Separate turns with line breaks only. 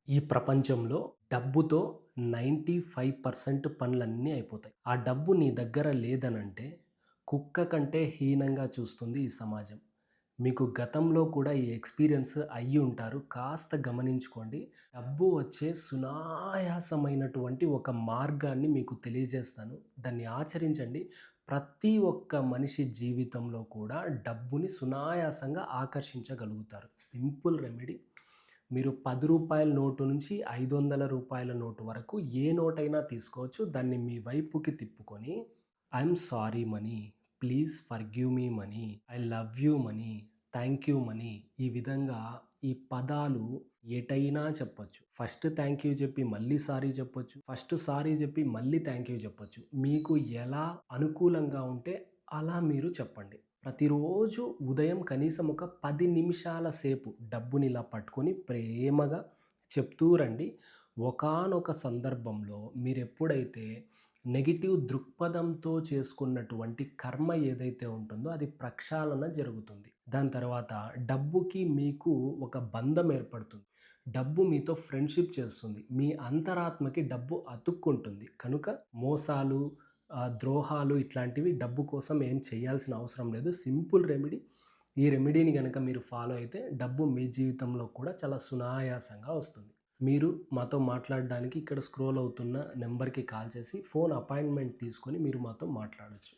ఈ ప్రపంచంలో డబ్బుతో 95% పనులన్నీ అయిపోతాయి. ఆ డబ్బు నీ దగ్గర లేదనంటే కుక్క కంటే హీనంగా చూస్తుంది ఈ సమాజం. మీకు గతంలో కూడా ఈ ఎక్స్‌పీరియన్స్ అయ్యి ఉంటారు. కాస్త గమనించుకోండి. డబ్బు వచ్చే సునాయాసమైనటువంటి ఒక మార్గాన్ని మీకు తెలియజేస్తాను. దాన్ని ఆచరించండి. ప్రతి ఒక్క మనిషి జీవితంలో కూడా డబ్బుని సునాయాసంగా ఆకర్షించగలుగుతారు. Simple remedy. మీరు రూ. 10 నోటు నుంచి రూ. 500 నోటు వరకు ఏ నోటైనా తీసుకోవచ్చు. దాన్ని మీ వైపుకి తిప్పుకొని I'm sorry money, please forgive me money, I love you money, thank you money ఈ విధంగా ఈ పదాలు ఎటైనా చెప్పొచ్చు. ఫస్ట్ థాంక్ యూ చెప్పి మళ్ళీ సారీ చెప్పొచ్చు. ఫస్ట్ సారీ చెప్పి మళ్ళీ థాంక్ యూ చెప్పొచ్చు. మీకు ఎలా అనుకూలంగా ఉంటే అలా మీరు చెప్పండి. ప్రతిరోజు ఉదయం కనీసం ఒక 10 నిమిషాల సేపు డబ్బునిలా పట్టుకొని ప్రేమగా చెప్తూ రండి. ఒకానొక సందర్భంలో మీరెప్పుడైతే నెగెటివ్ దృక్పథంతో చేసుకున్నటువంటి కర్మ ఏదైతే ఉంటుందో అది ప్రక్షాళన జరుగుతుంది. దాని తర్వాత డబ్బుకి మీకు ఒక బంధం ఏర్పడుతుంది. డబ్బు మీతో ఫ్రెండ్‌షిప్ చేస్తుంది. మీ అంతరాత్మకి డబ్బు అతుక్కుంటుంది. కనుక మోసాలు, ద్రోహాలు ఇట్లాంటివి డబ్బు కోసం ఏం చేయాల్సిన అవసరం లేదు. Simple remedy. ఈ రెమెడీని గనక మీరు ఫాలో అయితే డబ్బు మీ జీవితంలో కూడా చాలా సునాయాసంగా వస్తుంది. మీరు మాతో మాట్లాడడానికి ఇక్కడ స్క్రోల్ అవుతున్న నంబర్‌కి కాల్ చేసి ఫోన్ అపాయింట్‌మెంట్ తీసుకొని మీరు మాతో మాట్లాడొచ్చు.